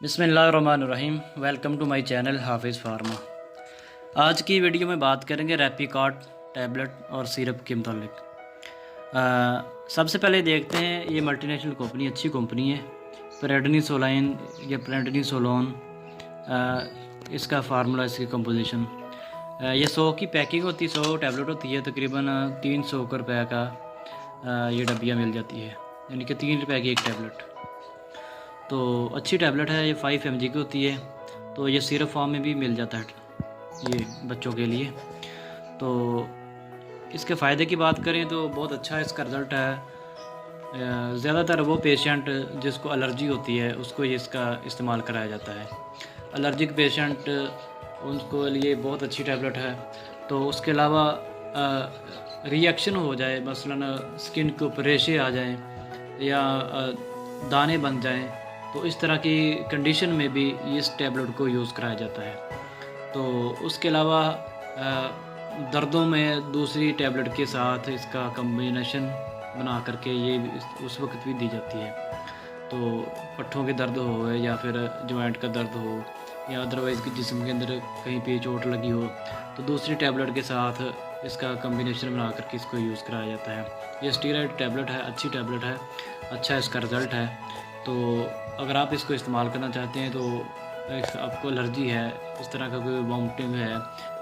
बिस्मिल्लाहिर्रहमानिर्रहीम। Welcome to my channel हाफिज़ pharma. आज की वीडियो में बात करेंगे रेपिकार्ड टैबलेट और सिरप के मुतालिक। सबसे पहले देखते हैं, ये मल्टीनेशनल कंपनी अच्छी कंपनी है। प्रेडनिसोलाइन या प्रेडनिसोलोन, इसका फार्मूला, इसकी कंपोजिशन, ये 100 की पैकिंग होती है, 100 टैबलेट होती है। तकरीबन 300 रुपये का ये डब्बियाँ मिल जाती है, यानी कि 3 रुपये की एक टैबलेट। तो अच्छी टैबलेट है। ये 5 mg की होती है, तो ये सिरप फॉर्म में भी मिल जाता है ये बच्चों के लिए। तो इसके फ़ायदे की बात करें तो बहुत अच्छा इसका रिज़ल्ट है। ज़्यादातर वो पेशेंट जिसको एलर्जी होती है उसको ये इसका इस्तेमाल कराया जाता है। एलर्जिक पेशेंट, उनको लिए बहुत अच्छी टैबलेट है। तो उसके अलावा रिएक्शन हो जाए, मसलन स्किन के ऊपर रेशे आ जाएं या दाने बन जाएं, तो इस तरह की कंडीशन में भी इस टैबलेट को यूज़ कराया जाता है। तो उसके अलावा दर्दों में दूसरी टैबलेट के साथ इसका कम्बिनेशन बना करके ये उस वक्त भी दी जाती है। तो पट्ठों के दर्द हो या फिर जॉइंट का दर्द हो या अदरवाइज़ कि जिस्म के अंदर कहीं पे चोट लगी हो, तो दूसरी टैबलेट के साथ इसका कम्बिनेशन बना करके इसको यूज़ कराया जाता है। ये स्टीरॉयड टैबलेट है, अच्छी टैबलेट है, अच्छा इसका रिज़ल्ट है। तो अगर आप इसको इस्तेमाल करना चाहते हैं, तो आपको एलर्जी है, इस तरह का कोई वॉमिटिंग है,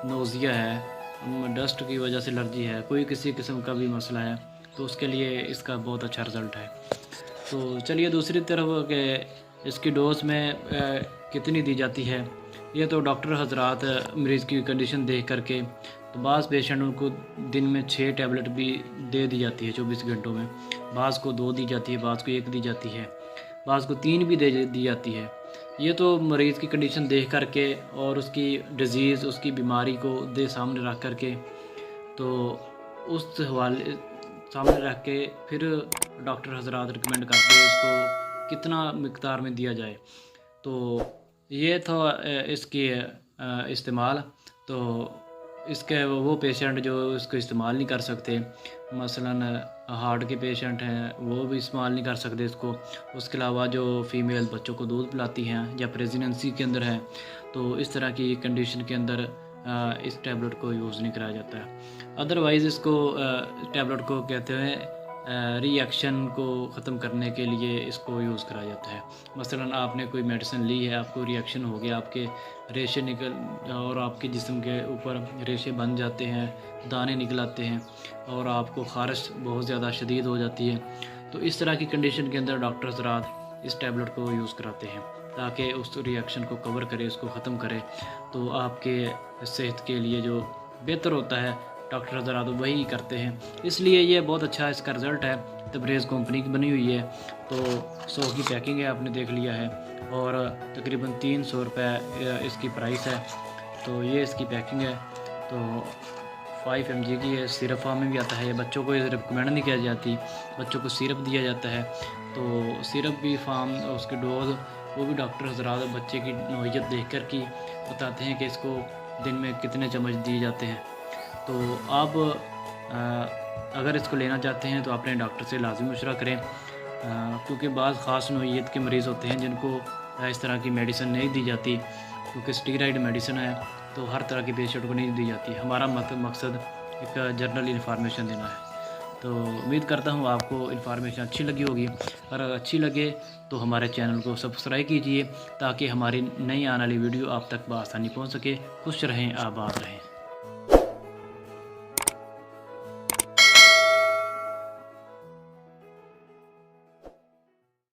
नोज़िया है, डस्ट की वजह से एलर्जी है, कोई किसी किस्म का भी मसला है, तो उसके लिए इसका बहुत अच्छा रिज़ल्ट है। तो चलिए दूसरी तरफ के इसकी डोज में कितनी दी जाती है, ये तो डॉक्टर हजरात मरीज़ की कंडीशन देख करके, तो बाज़ पेशेंट उनको दिन में 6 टैबलेट भी दे दी जाती है 24 घंटों में। बाज़ को 2 दी जाती है, बाज़ को 1 दी जाती है, बाज़ को 3 भी दे दी जाती है। ये तो मरीज़ की कंडीशन देख करके और उसकी डिज़ीज़, उसकी बीमारी को सामने रख करके, तो उस हवाले सामने रख के फिर डॉक्टर हजरात रिकमेंड करते हैं इसको कितना मिक़दार में दिया जाए। तो ये था इसकी इस्तेमाल। तो इसके वो पेशेंट जो इसको इस्तेमाल नहीं कर सकते, मसलन हार्ट के पेशेंट हैं, वो भी इस्तेमाल नहीं कर सकते इसको। उसके अलावा जो फ़ीमेल बच्चों को दूध पिलाती हैं या प्रेगनेंसी के अंदर हैं, तो इस तरह की कंडीशन के अंदर इस टैबलेट को यूज़ नहीं कराया जाता है। अदरवाइज़ इसको टैबलेट को कहते हैं रिएक्शन को ख़त्म करने के लिए इसको यूज़ कराया जाता है। मसलन आपने कोई मेडिसिन ली है, आपको रिएक्शन हो गया, आपके रेशे निकल और आपके जिस्म के ऊपर रेशे बन जाते हैं, दाने निकल आते हैं और आपको ख़ारिश बहुत ज़्यादा शदीद हो जाती है, तो इस तरह की कंडीशन के अंदर डॉक्टर हज़रात इस टैबलेट को यूज़ कराते हैं ताकि उस रिएक्शन को कवर करे, उसको ख़त्म करे। तो आपके सेहत के लिए जो बेहतर होता है, डॉक्टर हज़रात वही करते हैं। इसलिए ये बहुत अच्छा इसका रिज़ल्ट है। तबरेज़ कंपनी की बनी हुई है। तो 100 की पैकिंग है, आपने देख लिया है, और तकरीबन 300 रुपये इसकी प्राइस है। तो ये इसकी पैकिंग है। तो 5 mg की है, सिरप फॉर्म में भी आता है। बच्चों को ये रिकमेंड नहीं किया जाती, बच्चों को सिरप दिया जाता है। तो सिरप भी फॉर्म, उसके डोज, वो भी डॉक्टर हज़रात बच्चे की नौइयत देख कर के बताते हैं कि इसको दिन में कितने चम्मच दिए जाते हैं। तो आप अगर इसको लेना चाहते हैं तो अपने डॉक्टर से लाज़मी मशवरा करें, क्योंकि बाज़ ख़ास नौइयत के मरीज़ होते हैं जिनको इस तरह की मेडिसिन नहीं दी जाती, क्योंकि स्टीरॉयड मेडिसिन है, तो हर तरह के पेशेंट को नहीं दी जाती। हमारा मकसद एक जनरल इन्फॉर्मेशन देना है। तो उम्मीद करता हूँ आपको इन्फॉर्मेशन अच्छी लगी होगी। अगर अच्छी लगे तो हमारे चैनल को सब्सक्राइब कीजिए ताकि हमारी नई आने वाली वीडियो आप तक बआसानी पहुँच सके। खुश रहें, आबाद रहें।